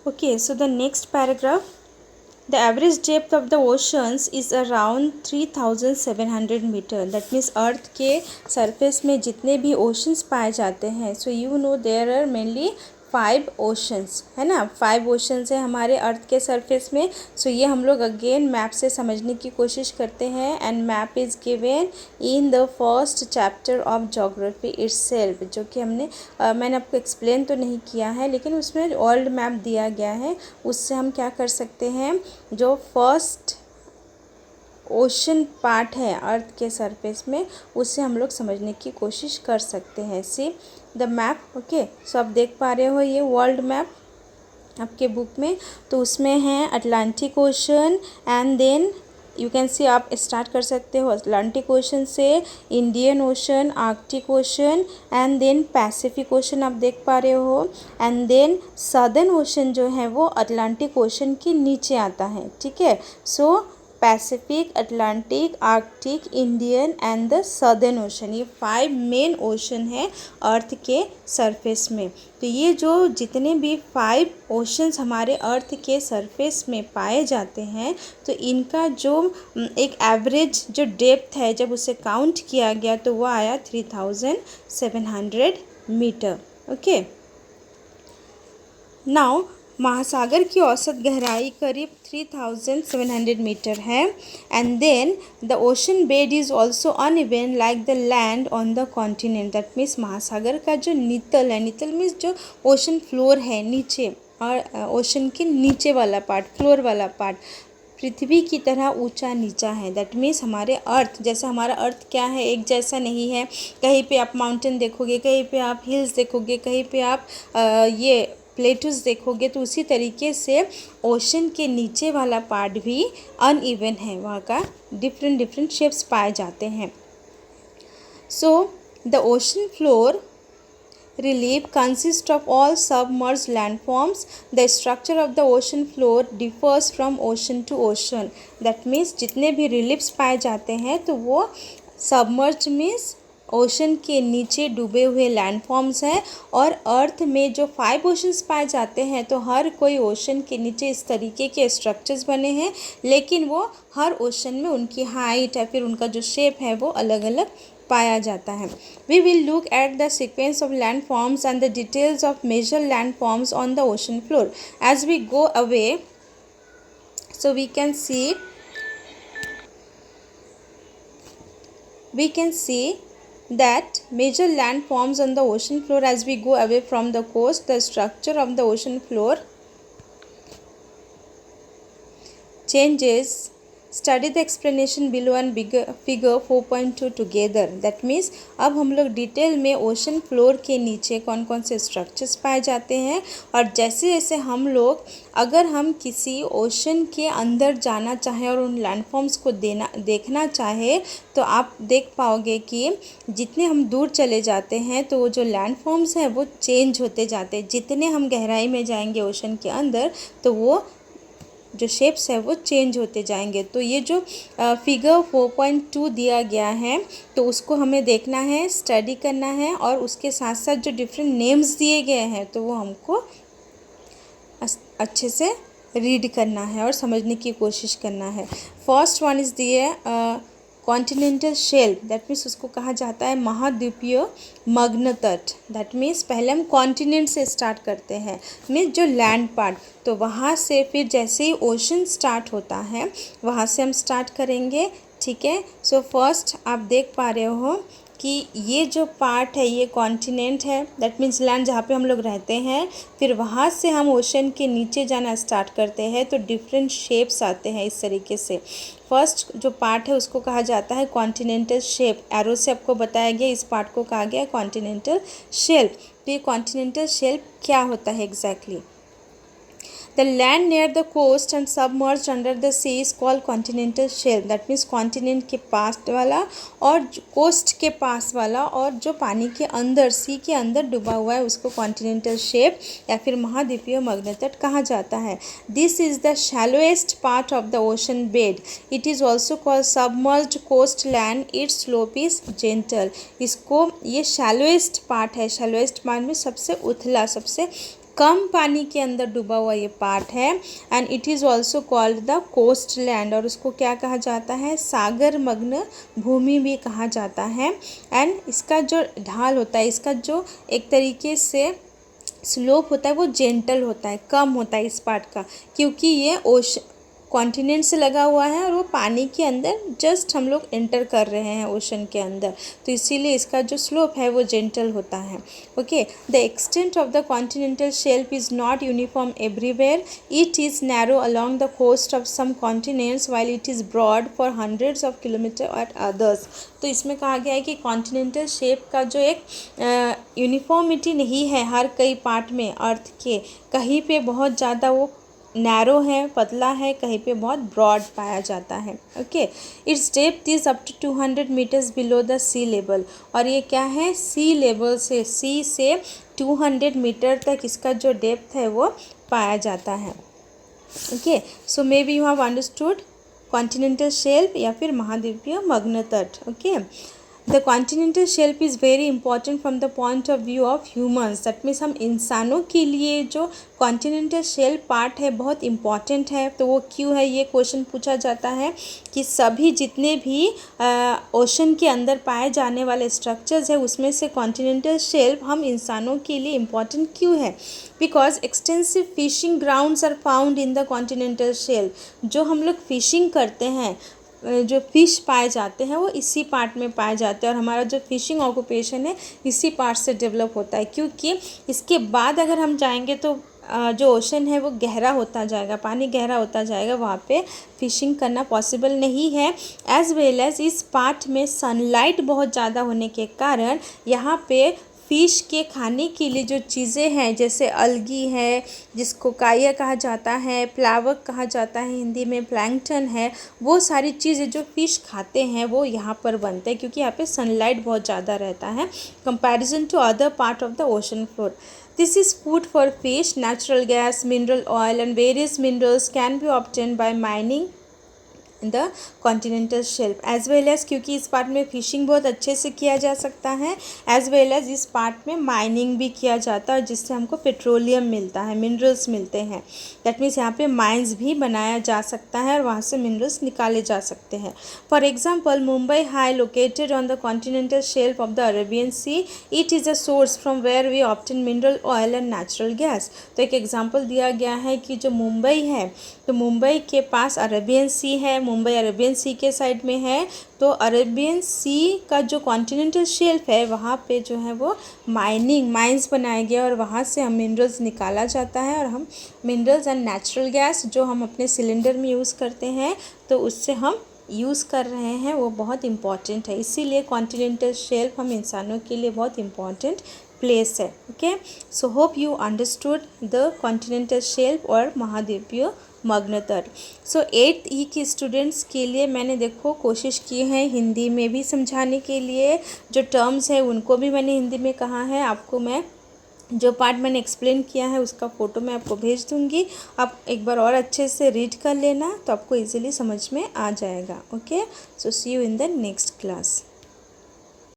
Okay, so the next paragraph. The average depth of the oceans is around 3700 metre. That means earth के surface में जितने भी oceans पाए जाते हैं, so you know there are mainly 5 oceans, है ना. 5 ओशंस है हमारे अर्थ के सरफेस में. सो ये हम लोग अगेन मैप से समझने की कोशिश करते हैं. And map is given in the first chapter of geography itself, जो कि मैंने आपको एक्सप्लेन तो नहीं किया है, लेकिन उसमें वर्ल्ड मैप दिया गया है. उससे हम क्या कर सकते हैं, जो फर्स्ट ओशन पार्ट है अर्थ के सरफेस में, उससे हम लोग समझने की कोशिश कर सकते हैं. See the map. ओके, सो आप देख पा रहे हो ये वर्ल्ड मैप आपके बुक में. तो उसमें है Atlantic Ocean and then you can see, आप स्टार्ट कर सकते हो अटलांटिक ओशन से, Indian Ocean, Arctic Ocean and then Pacific Ocean आप देख पा रहे हो. एंड देन सदर्न ओशन जो है वो अटलांटिक ओशन के नीचे आता है. ठीक है. So Pacific, Atlantic, Arctic, Indian and the southern ocean, ये 5 मेन ओशन है अर्थ के सरफेस में. तो ये जो जितने भी 5 ओशंस हमारे अर्थ के सरफेस में पाए जाते हैं, तो इनका जो एक एवरेज जो डेप्थ है, जब उसे काउंट किया गया तो वो आया 3700 मीटर. ओके. नाउ महासागर की औसत गहराई करीब 3700 मीटर है. And then the ocean bed is also uneven like the land on the continent. That means महासागर का जो नितल है, नितल मीन्स जो ओशन फ्लोर है नीचे, और ओशन के नीचे वाला पार्ट, फ्लोर वाला पार्ट पृथ्वी की तरह ऊंचा नीचा है. दैट मीन्स हमारे अर्थ, जैसा हमारा अर्थ क्या है, एक जैसा नहीं है. कहीं पे आप माउंटेन देखोगे, कहीं पे आप हिल्स देखोगे, कहीं पे आप ये प्लेटूस देखोगे, तो उसी तरीके से ओशन के नीचे वाला पार्ट भी अनइवन है, वहाँ का डिफरेंट डिफरेंट शेप्स पाए जाते हैं. So the ocean floor relief consists of all submerged landforms. The structure of the ocean floor differs from ocean to ocean. That means जितने भी reliefs पाए जाते हैं, तो वो submerged means ओशन के नीचे डूबे हुए लैंडफॉर्म्स हैं. और अर्थ में जो 5 ओशंस पाए जाते हैं, तो हर कोई ओशन के नीचे इस तरीके के स्ट्रक्चर्स बने हैं, लेकिन वो हर ओशन में उनकी हाइट या फिर उनका जो शेप है वो अलग अलग पाया जाता है. We will look at the sequence of land forms and the details of major land forms on the ocean floor as we go away. So we can see that major landforms on the ocean floor as we go away from the coast. The structure of the ocean floor changes. Study the explanation below and figure 4.2 together. That means अब हम लोग detail में ocean floor के नीचे कौन कौन से structures पाए जाते हैं, और जैसे जैसे हम लोग अगर हम किसी ओशन के अंदर जाना चाहें और उन लैंडफॉर्म्स को देखना चाहे, तो आप देख पाओगे कि जितने हम दूर चले जाते हैं, तो वो जो लैंडफॉर्म्स हैं वो चेंज होते जाते हैं. जितने हम गहराई में जाएंगे ओशन के अंदर, तो वो जो शेप्स है वो चेंज होते जाएंगे. तो ये जो फिगर 4.2 दिया गया है, तो उसको हमें देखना है, स्टडी करना है, और उसके साथ साथ जो डिफरेंट नेम्स दिए गए हैं, तो वो हमको अच्छे से रीड करना है और समझने की कोशिश करना है. फर्स्ट वन इज़ दिए कॉन्टिनेंटल शेल्फ. दैट मीन्स उसको कहा जाता है महाद्वीपीय मग्न तट. दैट मीन्स पहले हम कॉन्टिनेंट से स्टार्ट करते हैं, मीन्स जो लैंड पार्ट, तो वहाँ से फिर जैसे ही ओशन स्टार्ट होता है, वहाँ से हम स्टार्ट करेंगे. ठीक है. सो फर्स्ट आप देख पा रहे हो कि ये जो पार्ट है ये कॉन्टिनेंट है. दैट मीन्स लैंड जहाँ पे हम लोग रहते हैं. फिर वहाँ से हम ओशन के नीचे जाना स्टार्ट करते हैं, तो डिफरेंट शेप्स आते हैं इस तरीके से. फर्स्ट जो पार्ट है उसको कहा जाता है कॉन्टिनेंटल शेप. एरो से आपको बताया गया, इस पार्ट को कहा गया कॉन्टिनेंटल शेल्फ. तो ये कॉन्टिनेंटल शेल्फ क्या होता है exactly? The land near the coast and submerged under the sea is called continental shelf. That means continent के पास वाला और coast के पास वाला और जो पानी के अंदर, सी के अंदर डूबा हुआ है, उसको continental shelf या फिर महाद्वीपीय मग्न तट कहा जाता है. This is the shallowest part of the ocean bed. It is also called submerged coastland. Its slope is gentle. इसको ये shallowest part है. shallowest part में सबसे उथला, सबसे कम पानी के अंदर डूबा हुआ ये पार्ट है। And it is also called the coast land, और उसको क्या कहा जाता है, सागर मग्न भूमि भी कहा जाता है। एंड इसका जो ढाल होता है, इसका जो एक तरीके से स्लोप होता है वो जेंटल होता है, कम होता है इस पार्ट का, क्योंकि ये कॉन्टिनेंट से लगा हुआ है और वो पानी के अंदर जस्ट हम लोग एंटर कर रहे हैं ओशन के अंदर, तो इसीलिए इसका जो स्लोप है वो जेंटल होता है। Okay, the extent of the continental shelf is not uniform everywhere, it is narrow along the coast of some continents while it is broad for hundreds of kilometre at others. तो इसमें कहा गया है कि continental shape का जो एक uniformity नहीं है हर कई पार्ट में अर्थ के, कहीं पे बहुत ज़्यादा वो नैरो है, पतला है, कहीं पे बहुत ब्रॉड पाया जाता है। Okay, its depth is up to 200 metres below the sea level, और ये क्या है, सी लेवल से, सी से 200 मीटर तक इसका जो डेप्थ है वो पाया जाता है। Okay, so may be you have understood continental shelf या फिर महाद्वीपीय मग्न तट। Okay, the continental shelf is very important from the point of view of humans, that means हम इंसानों के लिए जो कॉन्टिनेंटल शेल्फ पार्ट है बहुत इम्पॉर्टेंट है। तो वो क्यों है, ये क्वेश्चन पूछा जाता है कि सभी जितने भी ओशन के अंदर पाए जाने वाले स्ट्रक्चर्स है उसमें से कॉन्टिनेंटल शेल्फ हम इंसानों के लिए इम्पॉर्टेंट क्यों है। Because extensive fishing grounds are found in the continental shelf, जो हम लोग फिशिंग करते हैं, जो फ़िश पाए जाते हैं वो इसी पार्ट में पाए जाते हैं, और हमारा जो फ़िशिंग ऑक्यूपेशन है इसी पार्ट से डेवलप होता है, क्योंकि इसके बाद अगर हम जाएंगे तो जो ओशन है वो गहरा होता जाएगा, पानी गहरा होता जाएगा, वहाँ पे फ़िशिंग करना पॉसिबल नहीं है। एज वेल एज इस पार्ट में सनलाइट बहुत ज़्यादा होने के कारण यहाँ पे फ़िश के खाने के लिए जो चीज़ें हैं, जैसे अलगी है जिसको काया कहा जाता है, प्लावक कहा जाता है हिंदी में, प्लैंकटन है, वो सारी चीज़ें जो फ़िश खाते हैं वो यहाँ पर बनते हैं, क्योंकि यहाँ पे सनलाइट बहुत ज़्यादा रहता है comparison to other part of the ocean floor. This is food for fish, natural gas, mineral oil and various minerals can be obtain by mining in the continental shelf as well as, क्योंकि इस part में phishing बहुत अच्छे से किया जा सकता है, एज वेल एज इस पार्ट में माइनिंग भी किया जाता है जिससे हमको पेट्रोलियम मिलता है, मिनरल्स मिलते हैं। दैट मीन्स यहाँ पे माइंस भी बनाया जा सकता है और वहाँ से मिनरल्स निकाले जा सकते हैं। For example, Mumbai high located on the continental shelf of the Arabian sea, it is a source from where we obtain mineral oil and natural gas. तो एक एग्जाम्पल दिया गया है कि जो मुंबई है, तो मुंबई के पास अरेबियन सी है, मुंबई अरेबियन सी के साइड में है, तो अरेबियन सी का जो कॉन्टिनेंटल शेल्फ है वहाँ पे जो है वो माइंस बनाए गए और वहाँ से हम मिनरल्स निकाला जाता है, और हम मिनरल्स एंड नेचुरल गैस जो हम अपने सिलेंडर में यूज़ करते हैं तो उससे हम यूज़ कर रहे हैं, वो बहुत इम्पॉर्टेंट है। इसीलिए कॉन्टिनेंटल शेल्फ हम इंसानों के लिए बहुत इम्पॉर्टेंट प्लेस है। Okay, so hope you understood the continental shelf और महाद्वीपीय मग्न तट। सो 8th ई के स्टूडेंट्स के लिए मैंने देखो कोशिश की है हिंदी में भी समझाने के लिए, जो टर्म्स है उनको भी मैंने हिंदी में कहा है। आपको मैं जो पार्ट मैंने एक्सप्लेन किया है उसका फ़ोटो मैं आपको भेज दूँगी, आप एक बार और अच्छे से रीड कर लेना तो आपको इजीली समझ में आ जाएगा। Okay, so see you in the next class.